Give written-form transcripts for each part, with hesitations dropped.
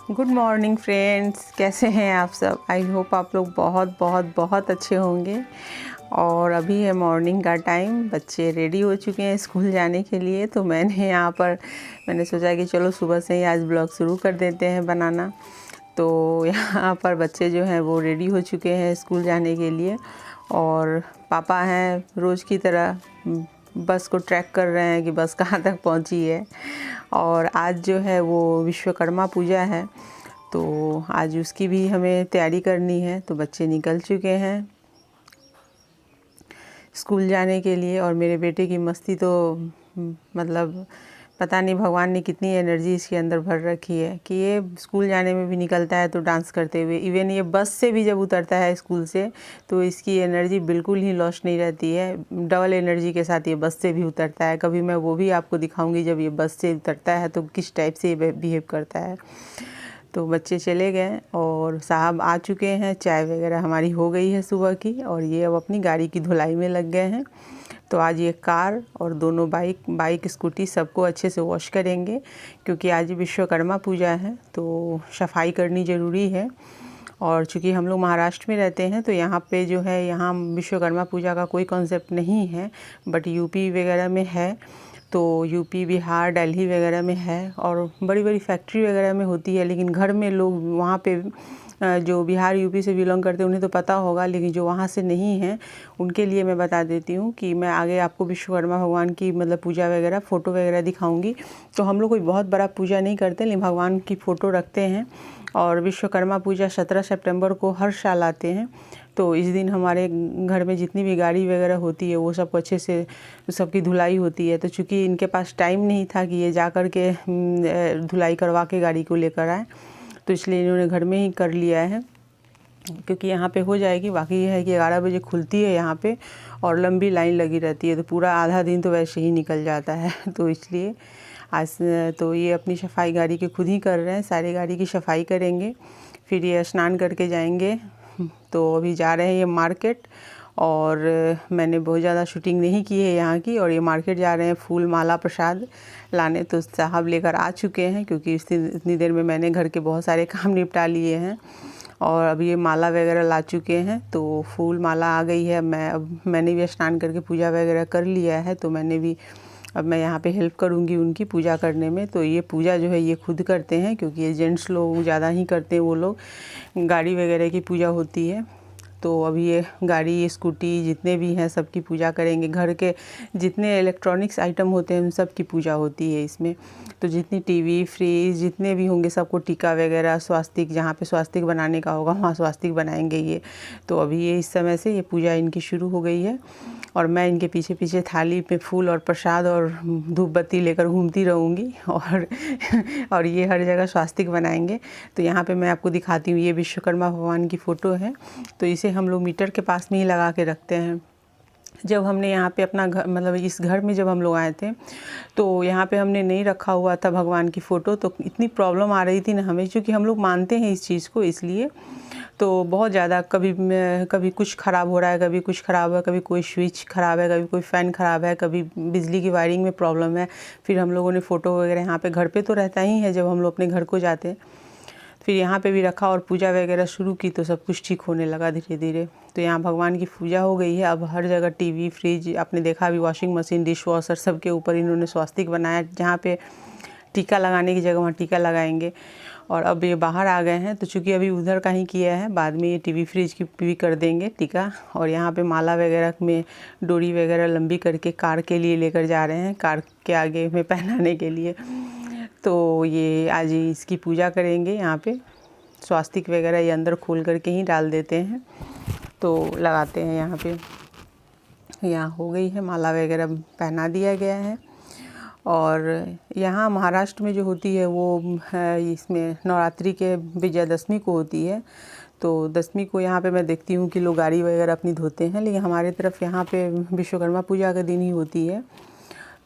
Good morning friends, कैसे हैं आप सब। आई होप आप लोग बहुत बहुत बहुत अच्छे होंगे। और अभी है मॉर्निंग का टाइम, बच्चे रेडी हो चुके हैं स्कूल जाने के लिए। तो मैंने सोचा कि चलो सुबह से ही आज ब्लॉग शुरू कर देते हैं बनाना। तो यहाँ पर बच्चे जो हैं वो रेडी हो चुके हैं स्कूल जाने के लिए। और पापा हैं रोज़ की तरह बस को ट्रैक कर रहे हैं कि बस कहाँ तक पहुँची है। और आज जो है वो विश्वकर्मा पूजा है, तो आज उसकी भी हमें तैयारी करनी है। तो बच्चे निकल चुके हैं स्कूल जाने के लिए। और मेरे बेटे की मस्ती तो मतलब पता नहीं भगवान ने कितनी एनर्जी इसके अंदर भर रखी है कि ये स्कूल जाने में भी निकलता है तो डांस करते हुए। इवन ये बस से भी जब उतरता है स्कूल से तो इसकी एनर्जी बिल्कुल ही लॉस नहीं रहती है, डबल एनर्जी के साथ ये बस से भी उतरता है। कभी मैं वो भी आपको दिखाऊंगी जब ये बस से उतरता है तो किस टाइप से ये बिहेव करता है। तो बच्चे चले गए और साहब आ चुके हैं, चाय वगैरह हमारी हो गई है सुबह की। और ये अब अपनी गाड़ी की धुलाई में लग गए हैं। तो आज ये कार और दोनों बाइक स्कूटी सबको अच्छे से वॉश करेंगे, क्योंकि आज विश्वकर्मा पूजा है तो सफाई करनी ज़रूरी है। और चूँकि हम लोग महाराष्ट्र में रहते हैं तो यहाँ पे जो है यहाँ विश्वकर्मा पूजा का कोई कॉन्सेप्ट नहीं है, बट यूपी वगैरह में है। तो यूपी, बिहार, दिल्ली वगैरह में है और बड़ी बड़ी फैक्ट्री वगैरह में होती है। लेकिन घर में लोग वहाँ पे जो बिहार यूपी से बिलोंग करते हैं उन्हें तो पता होगा, लेकिन जो वहाँ से नहीं है उनके लिए मैं बता देती हूँ कि मैं आगे आपको विश्वकर्मा भगवान की मतलब पूजा वगैरह फ़ोटो वगैरह दिखाऊंगी। तो हम लोग कोई बहुत बड़ा पूजा नहीं करते, लेकिन भगवान की फ़ोटो रखते हैं। और विश्वकर्मा पूजा 17 सितंबर को हर साल आते हैं। तो इस दिन हमारे घर में जितनी भी गाड़ी वगैरह होती है वो सबको अच्छे से सबकी धुलाई होती है। तो चूँकि इनके पास टाइम नहीं था कि ये जा कर के धुलाई करवा के गाड़ी को लेकर आए, तो इसलिए इन्होंने घर में ही कर लिया है, क्योंकि यहाँ पे हो जाएगी। बाकी ये है कि 11 बजे खुलती है यहाँ पे और लंबी लाइन लगी रहती है, तो पूरा आधा दिन तो वैसे ही निकल जाता है। तो इसलिए आज तो ये अपनी सफाई गाड़ी की खुद ही कर रहे हैं, सारी गाड़ी की सफाई करेंगे। फिर ये स्नान करके जाएंगे। तो अभी जा रहे हैं ये मार्केट। और मैंने बहुत ज़्यादा शूटिंग नहीं की है यहाँ की। और ये मार्केट जा रहे हैं फूल माला प्रसाद लाने। तो साहब लेकर आ चुके हैं, क्योंकि इतनी देर में मैंने घर के बहुत सारे काम निपटा लिए हैं। और अभी ये माला वगैरह ला चुके हैं, तो फूल माला आ गई है। मैंने भी स्नान करके पूजा वगैरह कर लिया है, तो अब मैं यहाँ पे हेल्प करूँगी उनकी पूजा करने में। तो ये पूजा जो है ये खुद करते हैं, क्योंकि ये जेंट्स लोग ज़्यादा ही करते हैं, वो लोग गाड़ी वगैरह की पूजा होती है। तो अभी ये गाड़ी स्कूटी जितने भी हैं सबकी पूजा करेंगे। घर के जितने इलेक्ट्रॉनिक्स आइटम होते हैं उन सब की पूजा होती है इसमें। तो जितनी टीवी, फ्रिज जितने भी होंगे सबको टीका वगैरह, स्वास्तिक, जहाँ पे स्वास्तिक बनाने का होगा वहाँ स्वास्तिक बनाएंगे ये। तो अभी ये इस समय से ये पूजा इनकी शुरू हो गई है। और मैं इनके पीछे पीछे थाली पे फूल और प्रसाद और धूप बत्ती लेकर घूमती रहूँगी। और ये हर जगह स्वास्तिक बनाएंगे। तो यहाँ पे मैं आपको दिखाती हूँ, ये विश्वकर्मा भगवान की फ़ोटो है। तो इसे हम लोग मीटर के पास में ही लगा के रखते हैं। जब हमने यहाँ पे अपना घर मतलब इस घर में जब हम लोग आए थे तो यहाँ पे हमने नहीं रखा हुआ था भगवान की फ़ोटो। तो इतनी प्रॉब्लम आ रही थी ना हमें, क्योंकि हम लोग मानते हैं इस चीज़ को, इसलिए तो बहुत ज़्यादा कभी कुछ ख़राब हो रहा है, कभी कुछ ख़राब है, कभी कोई स्विच ख़राब है, कभी कोई फ़ैन ख़राब है, कभी बिजली की वायरिंग में प्रॉब्लम है। फिर हम लोगों ने फ़ोटो वगैरह यहाँ पे घर पे तो रहता ही है जब हम लोग अपने घर को जाते हैं, फिर यहाँ पे भी रखा और पूजा वगैरह शुरू की तो सब कुछ ठीक होने लगा धीरे धीरे। तो यहाँ भगवान की पूजा हो गई है। अब हर जगह टीवी, फ्रिज, आपने देखा अभी वॉशिंग मशीन, डिश वॉशर सबके ऊपर इन्होंने स्वास्तिक बनाया। जहाँ पे टीका लगाने की जगह वहाँ टीका लगाएंगे। और अब ये बाहर आ गए हैं, तो चूँकि अभी उधर का ही किया है, बाद में ये टीवी फ्रिज की भी कर देंगे टीका। और यहाँ पे माला वगैरह में डोरी वगैरह लंबी करके कार के लिए लेकर जा रहे हैं, कार के आगे में पहनाने के लिए। तो ये आज इसकी पूजा करेंगे। यहाँ पे स्वास्तिक वगैरह ये अंदर खोल करके ही डाल देते हैं, तो लगाते हैं यहाँ पे। यहाँ हो गई है, माला वगैरह पहना दिया गया है। और यहाँ महाराष्ट्र में जो होती है वो इसमें नवरात्रि के विजयदशमी को होती है। तो दशमी को यहाँ पे मैं देखती हूँ कि लोग गाड़ी वगैरह अपनी धोते हैं, लेकिन हमारे तरफ यहाँ पे विश्वकर्मा पूजा के दिन ही होती है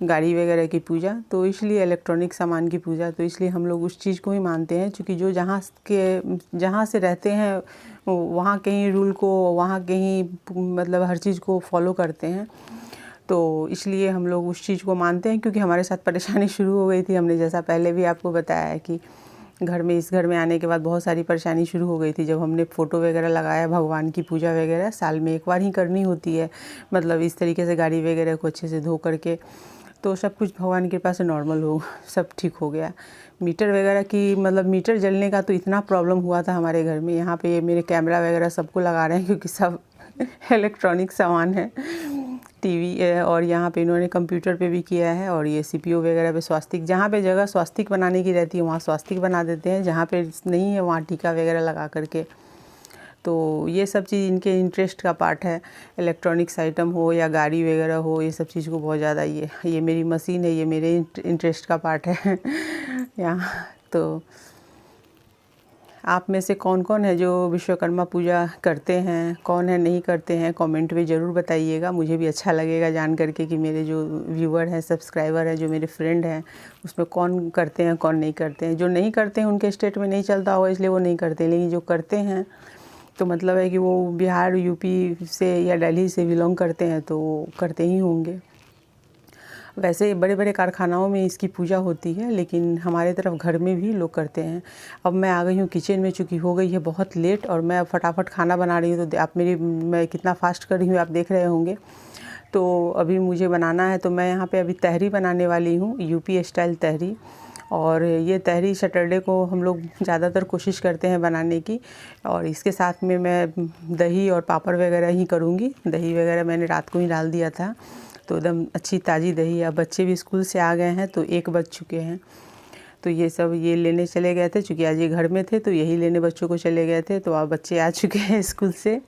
गाड़ी वगैरह की पूजा। तो इसलिए इलेक्ट्रॉनिक सामान की पूजा, तो इसलिए हम लोग उस चीज़ को ही मानते हैं, क्योंकि जो जहाँ से रहते हैं वहाँ के ही रूल को, वहाँ के ही मतलब हर चीज़ को फॉलो करते हैं। तो इसलिए हम लोग उस चीज़ को मानते हैं, क्योंकि हमारे साथ परेशानी शुरू हो गई थी। हमने जैसा पहले भी आपको बताया है कि घर में, इस घर में आने के बाद बहुत सारी परेशानी शुरू हो गई थी। जब हमने फ़ोटो वगैरह लगाया, भगवान की पूजा वगैरह साल में एक बार ही करनी होती है, मतलब इस तरीके से गाड़ी वगैरह को अच्छे से धो करके, तो सब कुछ भगवान की कृपा से नॉर्मल हो, सब ठीक हो गया। मीटर वगैरह की, मतलब मीटर जलने का तो इतना प्रॉब्लम हुआ था हमारे घर में। यहाँ पे मेरे कैमरा वगैरह सबको लगा रहे हैं क्योंकि सब इलेक्ट्रॉनिक सामान है, टीवी और यहाँ पे इन्होंने कंप्यूटर पे भी किया है, और ये सीपीयू वगैरह पे स्वास्तिक, जहाँ पे जगह स्वास्तिक बनाने की रहती है वहाँ स्वास्तिक बना देते हैं, जहाँ पे नहीं है वहाँ टीका वगैरह लगा करके। तो ये सब चीज़ इनके इंटरेस्ट का पार्ट है, इलेक्ट्रॉनिक्स आइटम हो या गाड़ी वगैरह हो, ये सब चीज़ को बहुत ज़्यादा, ये मेरी मशीन है, ये मेरे इंटरेस्ट का पार्ट है यहाँ। तो आप में से कौन कौन है जो विश्वकर्मा पूजा करते हैं, कौन है नहीं करते हैं, कमेंट में ज़रूर बताइएगा। मुझे भी अच्छा लगेगा जान करके कि मेरे जो व्यूवर हैं, सब्सक्राइबर हैं, जो मेरे फ्रेंड हैं, उसमें कौन करते हैं कौन नहीं करते हैं। जो नहीं करते हैं उनके स्टेट में नहीं चलता होगा इसलिए वो नहीं करते, लेकिन जो करते हैं तो मतलब है कि वो बिहार, यूपी से या दिल्ली से बिलोंग करते हैं तो करते ही होंगे। वैसे बड़े बड़े कारखानाओं में इसकी पूजा होती है, लेकिन हमारे तरफ घर में भी लोग करते हैं। अब मैं आ गई हूँ किचन में, चूँकि हो गई है बहुत लेट और मैं फटाफट खाना बना रही हूँ, तो आप मैं कितना फास्ट कर रही हूँ आप देख रहे होंगे। तो अभी मुझे बनाना है, तो मैं यहाँ पे अभी तहरी बनाने वाली हूँ, यूपी स्टाइल तहरी। और ये तहरी सैटरडे को हम लोग ज़्यादातर कोशिश करते हैं बनाने की, और इसके साथ में मैं दही और पापड़ वगैरह ही करूँगी। दही वगैरह मैंने रात को ही डाल दिया था, तो एकदम अच्छी ताज़ी दही। अब बच्चे भी स्कूल से आ गए हैं, तो 1 बज चुके हैं, तो ये सब ये लेने चले गए थे, चूँकि आज ये घर में थे तो यही लेने बच्चों को चले गए थे। तो अब बच्चे आ चुके हैं स्कूल से,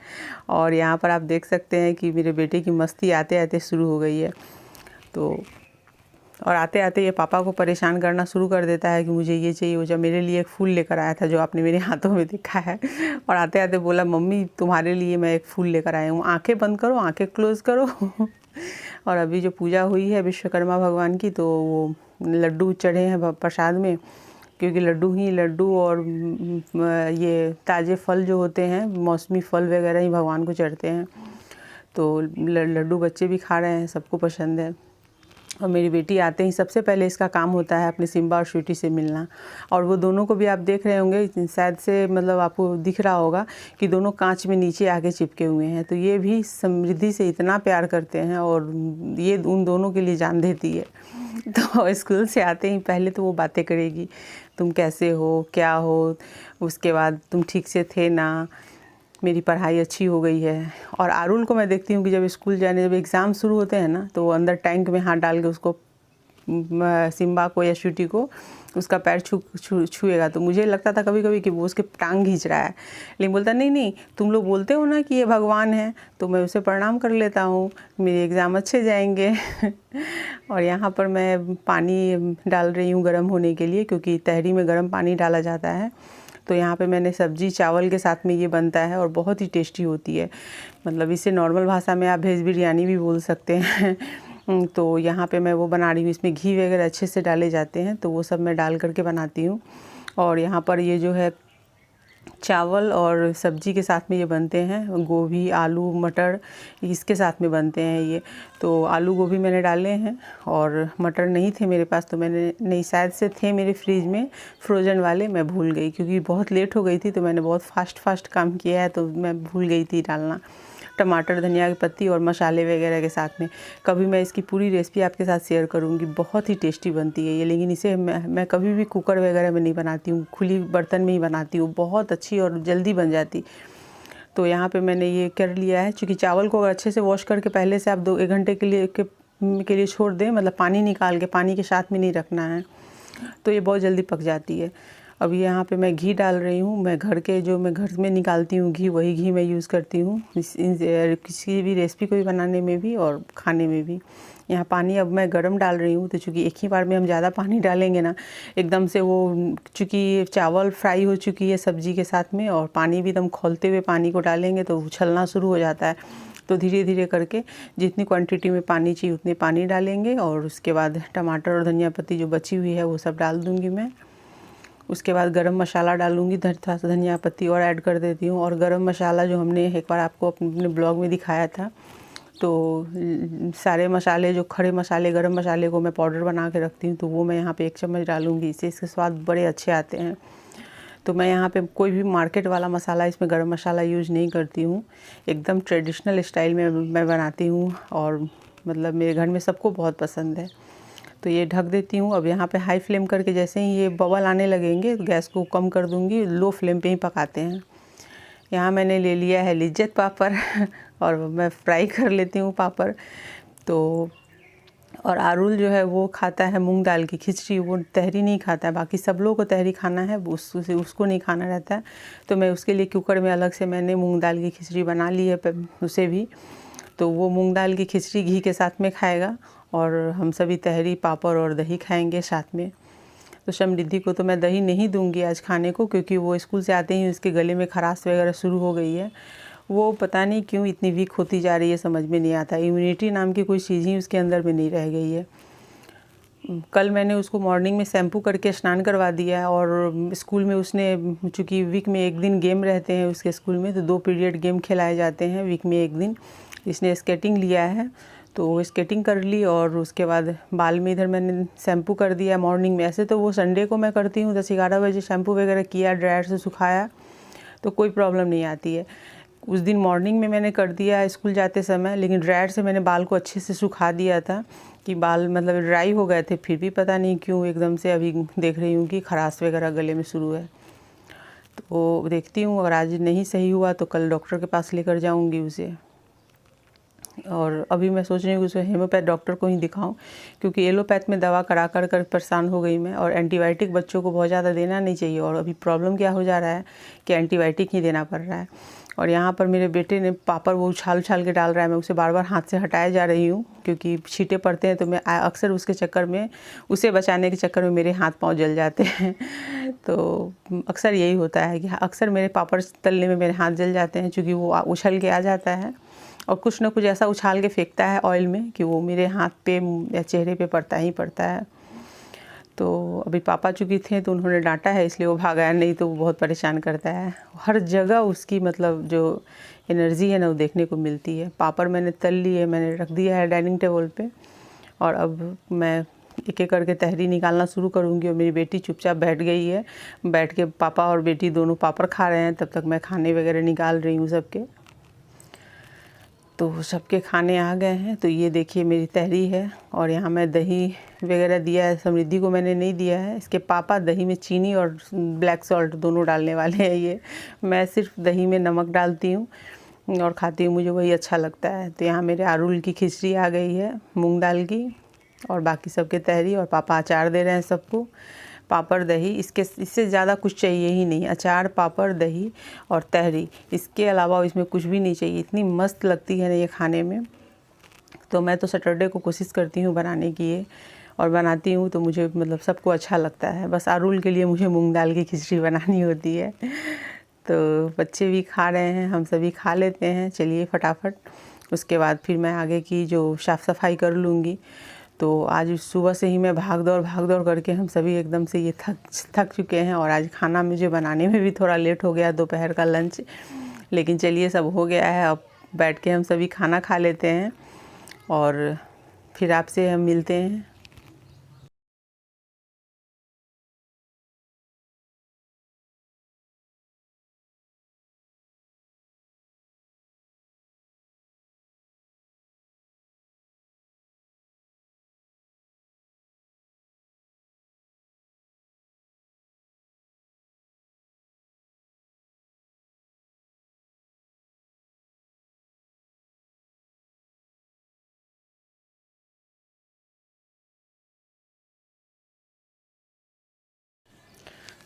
और यहाँ पर आप देख सकते हैं कि मेरे बेटे की मस्ती आते आते शुरू हो गई है। तो और आते आते ये पापा को परेशान करना शुरू कर देता है कि मुझे ये चाहिए वो चाहिए। मेरे लिए एक फूल लेकर आया था जो आपने मेरे हाथों में देखा है, और आते आते बोला मम्मी तुम्हारे लिए मैं एक फूल लेकर आया हूँ, आंखें बंद करो, आंखें क्लोज़ करो। और अभी जो पूजा हुई है विश्वकर्मा भगवान की, तो वो लड्डू चढ़े हैं प्रसाद में, क्योंकि लड्डू और ये ताज़े फल जो होते हैं, मौसमी फल वगैरह ही भगवान को चढ़ते हैं। तो लड्डू बच्चे भी खा रहे हैं, सबको पसंद है। और मेरी बेटी आते ही सबसे पहले इसका काम होता है अपने सिम्बा और स्वीटी से मिलना। और वो दोनों को भी आप देख रहे होंगे शायद से, मतलब आपको दिख रहा होगा कि दोनों कांच में नीचे आके चिपके हुए हैं। तो ये भी समृद्धि से इतना प्यार करते हैं, और ये उन दोनों के लिए जान देती है। तो स्कूल से आते ही पहले तो वो बातें करेगी, तुम कैसे हो, क्या हो, उसके बाद तुम ठीक से थे ना, मेरी पढ़ाई अच्छी हो गई है। और आरुल को मैं देखती हूँ कि जब जब एग्ज़ाम शुरू होते हैं ना, तो वो अंदर टैंक में हाथ डाल के उसको, सिम्बा को या स्वीटी को उसका पैर छुएगा। तो मुझे लगता था कभी कभी कि वो उसके टांग खींच रहा है, लेकिन बोलता नहीं नहीं, तुम लोग बोलते हो ना कि ये भगवान है, तो मैं उसे प्रणाम कर लेता हूँ, मेरे एग्ज़ाम अच्छे जाएंगे। और यहाँ पर मैं पानी डाल रही हूँ गर्म होने के लिए, क्योंकि तहरी में गर्म पानी डाला जाता है। तो यहाँ पे मैंने सब्जी चावल के साथ में ये बनता है, और बहुत ही टेस्टी होती है। मतलब इसे नॉर्मल भाषा में आप वेज बिरयानी भी बोल सकते हैं। तो यहाँ पे मैं वो बना रही हूँ, इसमें घी वगैरह अच्छे से डाले जाते हैं, तो वो सब मैं डाल करके बनाती हूँ। और यहाँ पर ये जो है चावल और सब्जी के साथ में ये बनते हैं, गोभी, आलू, मटर, इसके साथ में बनते हैं ये। तो आलू गोभी मैंने डाले हैं, और मटर नहीं थे मेरे पास, तो मैंने नहीं, शायद से थे मेरे फ्रिज में फ्रोज़न वाले, मैं भूल गई क्योंकि बहुत लेट हो गई थी, तो मैंने बहुत फास्ट काम किया है, तो मैं भूल गई थी डालना। टमाटर, धनिया की पत्ती और मसाले वगैरह के साथ में। कभी मैं इसकी पूरी रेसिपी आपके साथ शेयर करूँगी, बहुत ही टेस्टी बनती है ये। लेकिन इसे मैं कभी भी कुकर वगैरह में नहीं बनाती हूँ, खुली बर्तन में ही बनाती हूँ, बहुत अच्छी और जल्दी बन जाती। तो यहाँ पे मैंने ये कर लिया है, क्योंकि चावल को अगर अच्छे से वॉश करके पहले से आप 1 घंटे के लिए छोड़ दें, मतलब पानी निकाल के, पानी के साथ में नहीं रखना है, तो ये बहुत जल्दी पक जाती है। अभी यहाँ पे मैं घी डाल रही हूँ, मैं घर में निकालती हूँ घी, वही घी मैं यूज़ करती हूँ किसी भी रेसिपी को भी बनाने में भी और खाने में भी। यहाँ पानी अब मैं गरम डाल रही हूँ, तो चूँकि एक ही बार में हम ज़्यादा पानी डालेंगे ना, एकदम से वो, चूँकि चावल फ्राई हो चुकी है सब्जी के साथ में, और पानी भी एकदम खौलते हुए पानी को डालेंगे तो उछलना शुरू हो जाता है। तो धीरे धीरे करके जितनी क्वांटिटी में पानी चाहिए उतनी पानी डालेंगे, और उसके बाद टमाटर और धनिया पत्ती जो बची हुई है वो सब डाल दूँगी मैं। उसके बाद गरम मसाला डालूँगी, थोड़ा सा धनिया पत्ती और ऐड कर देती हूँ। और गरम मसाला जो हमने एक बार आपको अपने ब्लॉग में दिखाया था, तो सारे मसाले, जो खड़े मसाले, गरम मसाले को मैं पाउडर बना के रखती हूँ, तो वो मैं यहाँ पे 1 चम्मच डालूँगी, इससे इसके स्वाद बड़े अच्छे आते हैं। तो मैं यहाँ पे कोई भी मार्केट वाला मसाला, इसमें गरम मसाला यूज़ नहीं करती हूँ। एकदम ट्रेडिशनल स्टाइल में मैं बनाती हूँ और मतलब मेरे घर में सबको बहुत पसंद है। तो ये ढक देती हूँ। अब यहाँ पे हाई फ्लेम करके जैसे ही ये बबल आने लगेंगे तो गैस को कम कर दूँगी, लो फ्लेम पे ही पकाते हैं। यहाँ मैंने ले लिया है लिज्जत पापड़ और मैं फ्राई कर लेती हूँ पापड़। तो और आरुल जो है वो खाता है मूंग दाल की खिचड़ी, वो तहरी नहीं खाता है। बाकी सब लोगों को तहरी खाना है, उसको नहीं खाना रहता है। तो मैं उसके लिए कुकर में अलग से मैंने मूंग दाल की खिचड़ी बना ली है उसे भी। तो वो मूंग दाल की खिचड़ी घी के साथ में खाएगा और हम सभी तहरी पापड़ और दही खाएंगे साथ में। तो समृद्धि को तो मैं दही नहीं दूंगी आज खाने को, क्योंकि वो स्कूल से आते ही उसके गले में खराश वगैरह शुरू हो गई है। वो पता नहीं क्यों इतनी वीक होती जा रही है, समझ में नहीं आता। इम्यूनिटी नाम की कोई चीज़ ही उसके अंदर में नहीं रह गई है। कल मैंने उसको मॉर्निंग में शैम्पू करके स्नान करवा दिया और स्कूल में उसने, चूँकि वीक में एक दिन गेम रहते हैं उसके स्कूल में, तो 2 पीरियड गेम खिलाए जाते हैं वीक में एक दिन। इसने स्केटिंग लिया है तो वो स्केटिंग कर ली और उसके बाद बाल में इधर मैंने शैम्पू कर दिया मॉर्निंग में। ऐसे तो वो संडे को मैं करती हूँ 10-11 बजे शैम्पू वगैरह किया, ड्रायर से सुखाया तो कोई प्रॉब्लम नहीं आती है। उस दिन मॉर्निंग में मैंने कर दिया स्कूल जाते समय, लेकिन ड्रायर से मैंने बाल को अच्छे से सुखा दिया था कि बाल मतलब ड्राई हो गए थे। फिर भी पता नहीं क्यों एकदम से अभी देख रही हूँ कि खराश वगैरह गले में शुरू है। तो देखती हूँ, अगर आज नहीं सही हुआ तो कल डॉक्टर के पास लेकर जाऊँगी उसे। और अभी मैं सोच रही हूँ कि उसे हेमोपैथ डॉक्टर को ही दिखाऊं, क्योंकि एलोपैथ में दवा करा कर परेशान हो गई मैं। और एंटीबायोटिक बच्चों को बहुत ज़्यादा देना नहीं चाहिए, और अभी प्रॉब्लम क्या हो जा रहा है कि एंटीबायोटिक ही देना पड़ रहा है। और यहाँ पर मेरे बेटे ने पापड़ वो उछाल के डाल रहा है, मैं उसे बार बार हाथ से हटाए जा रही हूँ क्योंकि छींटे पड़ते हैं। तो मैं अक्सर उसके चक्कर में, उसे बचाने के चक्कर में मेरे हाथ पाँव जल जाते हैं। तो अक्सर यही होता है कि अक्सर मेरे पापड़ तलने में मेरे हाथ जल जाते हैं, चूँकि वो उछल के आ जाता है और कुछ ना कुछ ऐसा उछाल के फेंकता है ऑयल में कि वो मेरे हाथ पे या चेहरे पे पड़ता ही पड़ता है। तो अभी पापा चूँकि थे तो उन्होंने डांटा है, इसलिए वो भागा, नहीं तो वो बहुत परेशान करता है। हर जगह उसकी मतलब जो एनर्जी है ना वो देखने को मिलती है। पापड़ मैंने तल लिए, मैंने रख दिया है डाइनिंग टेबल पे, और अब मैं एक एक करके तहरी निकालना शुरू करूँगी। और मेरी बेटी चुपचाप बैठ गई है, बैठ के पापा और बेटी दोनों पापड़ खा रहे हैं, तब तक मैं खाने वगैरह निकाल रही हूँ सबके। तो सबके खाने आ गए हैं। तो ये देखिए मेरी तहरी है, और यहाँ मैं दही वगैरह दिया है, समृद्धि को मैंने नहीं दिया है। इसके पापा दही में चीनी और ब्लैक सॉल्ट दोनों डालने वाले हैं। ये मैं सिर्फ दही में नमक डालती हूँ और खाती हूँ, मुझे वही अच्छा लगता है। तो यहाँ मेरे आरुल की खिचड़ी आ गई है मूंग दाल की, और बाकी सबके तहरी, और पापा अचार दे रहे हैं सबको। पापड़ दही, इससे ज़्यादा कुछ चाहिए ही नहीं। अचार, पापड़, दही और तहरी, इसके अलावा इसमें कुछ भी नहीं चाहिए। इतनी मस्त लगती है ना ये खाने में। तो मैं तो सैटरडे को कोशिश करती हूँ बनाने की ये, और बनाती हूँ तो मुझे मतलब सबको अच्छा लगता है। बस आरुल के लिए मुझे मूंग दाल की खिचड़ी बनानी होती है। तो बच्चे भी खा रहे हैं, हम सभी खा लेते हैं। चलिए फटाफट, उसके बाद फिर मैं आगे की जो साफ़ सफाई कर लूँगी। तो आज सुबह से ही मैं भाग दौड़ करके हम सभी एकदम से ये थक चुके हैं। और आज खाना मुझे बनाने में भी थोड़ा लेट हो गया, दोपहर का लंच, लेकिन चलिए सब हो गया है। अब बैठ के हम सभी खाना खा लेते हैं और फिर आपसे हम मिलते हैं।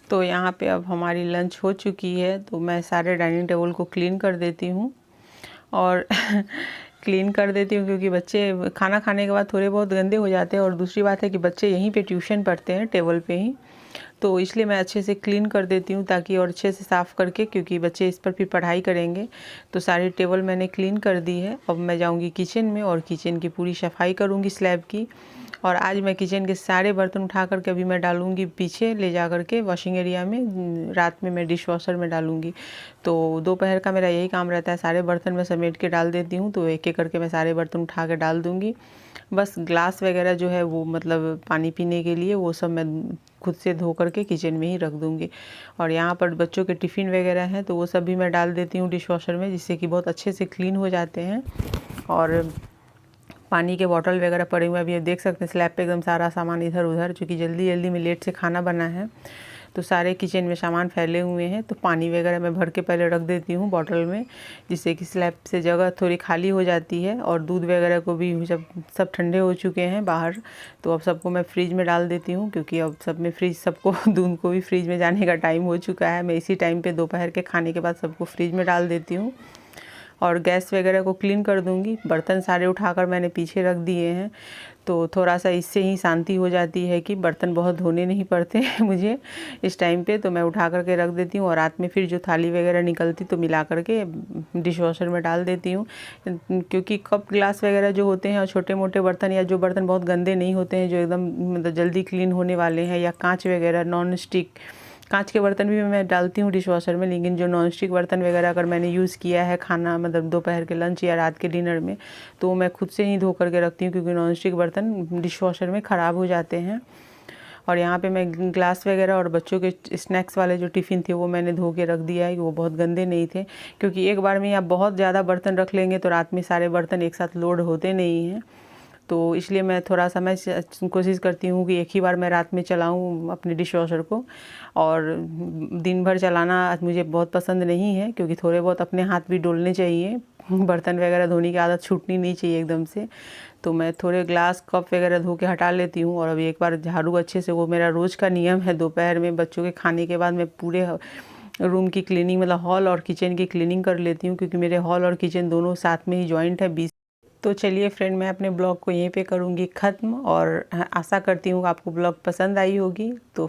तो यहाँ पे अब हमारी लंच हो चुकी है, तो मैं सारे डाइनिंग टेबल को क्लीन कर देती हूँ। और क्लीन कर देती हूँ क्योंकि बच्चे खाना खाने के बाद थोड़े बहुत गंदे हो जाते हैं, और दूसरी बात है कि बच्चे यहीं पे ट्यूशन पढ़ते हैं टेबल पे ही, तो इसलिए मैं अच्छे से क्लीन कर देती हूँ ताकि, और अच्छे से साफ़ करके, क्योंकि बच्चे इस पर फिर पढ़ाई करेंगे। तो सारी टेबल मैंने क्लीन कर दी है। अब मैं जाऊँगी किचन में और किचन की पूरी सफाई करूँगी स्लैब की। और आज मैं किचन के सारे बर्तन उठा करके अभी मैं डालूँगी पीछे ले जा करके वॉशिंग एरिया में, रात में मैं डिश वॉशर में डालूँगी। तो दोपहर का मेरा यही काम रहता है, सारे बर्तन मैं समेट के डाल देती हूँ। तो एक एक करके मैं सारे बर्तन उठा के डाल दूँगी। बस ग्लास वगैरह जो है वो मतलब पानी पीने के लिए, वो सब मैं खुद से धो करके किचन में ही रख दूँगी। और यहाँ पर बच्चों के टिफ़िन वगैरह हैं तो वो सब भी मैं डाल देती हूँ डिश वॉशर में, जिससे कि बहुत अच्छे से क्लीन हो जाते हैं। और पानी के बॉटल वगैरह पड़े हुए, अभी आप देख सकते हैं स्लैब पे एकदम सारा सामान इधर उधर, क्योंकि जल्दी जल्दी में लेट से खाना बना है तो सारे किचन में सामान फैले हुए हैं। तो पानी वगैरह मैं भर के पहले रख देती हूँ बॉटल में, जिससे कि स्लैब से जगह थोड़ी खाली हो जाती है। और दूध वगैरह को भी जब सब ठंडे हो चुके हैं बाहर, तो अब सबको मैं फ्रिज में डाल देती हूँ, क्योंकि अब सब में फ्रिज सबको दूध को भी फ्रिज में जाने का टाइम हो चुका है। मैं इसी टाइम पे दोपहर के खाने के बाद सबको फ्रिज में डाल देती हूँ। और गैस वगैरह को क्लीन कर दूँगी। बर्तन सारे उठाकर मैंने पीछे रख दिए हैं, तो थोड़ा सा इससे ही शांति हो जाती है कि बर्तन बहुत धोने नहीं पड़ते हैं मुझे इस टाइम पे। तो मैं उठा करके रख देती हूँ और रात में फिर जो थाली वगैरह निकलती तो मिला करके डिश वॉशर में डाल देती हूँ। क्योंकि कप ग्लास वगैरह जो होते हैं और छोटे मोटे बर्तन, या जो बर्तन बहुत गंदे नहीं होते हैं, जो एकदम मतलब जल्दी क्लीन होने वाले हैं, या कांच वगैरह नॉन स्टिक कांच के बर्तन भी मैं डालती हूँ डिश वॉशर में। लेकिन जो नॉन स्टिक बर्तन वगैरह अगर मैंने यूज़ किया है खाना मतलब दोपहर के लंच या रात के डिनर में, तो मैं खुद से ही धो करके रखती हूँ, क्योंकि नॉन स्टिक बर्तन डिश वॉशर में ख़राब हो जाते हैं। और यहाँ पे मैं ग्लास वगैरह और बच्चों के स्नैक्स वाले जो टिफ़िन थे वो मैंने धो के रख दिया है, कि वो बहुत गंदे नहीं थे। क्योंकि एक बार में आप बहुत ज़्यादा बर्तन रख लेंगे तो रात में सारे बर्तन एक साथ लोड होते नहीं हैं। तो इसलिए मैं थोड़ा सा मैं कोशिश करती हूँ कि एक ही बार मैं रात में चलाऊँ अपने डिश वॉशर को। और दिन भर चलाना मुझे बहुत पसंद नहीं है, क्योंकि थोड़े बहुत अपने हाथ भी डोलने चाहिए। बर्तन वगैरह धोने की आदत छूटनी नहीं चाहिए एकदम से। तो मैं थोड़े ग्लास कप वगैरह धो के हटा लेती हूँ। और अभी एक बार झाड़ू अच्छे से, वो मेरा रोज़ का नियम है, दोपहर में बच्चों के खाने के बाद मैं पूरे रूम की क्लीनिंग मतलब हॉल और किचन की क्लीनिंग कर लेती हूँ, क्योंकि मेरे हॉल और किचन दोनों साथ में ही जॉइंट है 20। तो चलिए फ्रेंड, मैं अपने ब्लॉग को यहीं पे करूँगी ख़त्म, और आशा करती हूँ आपको ब्लॉग पसंद आई होगी। तो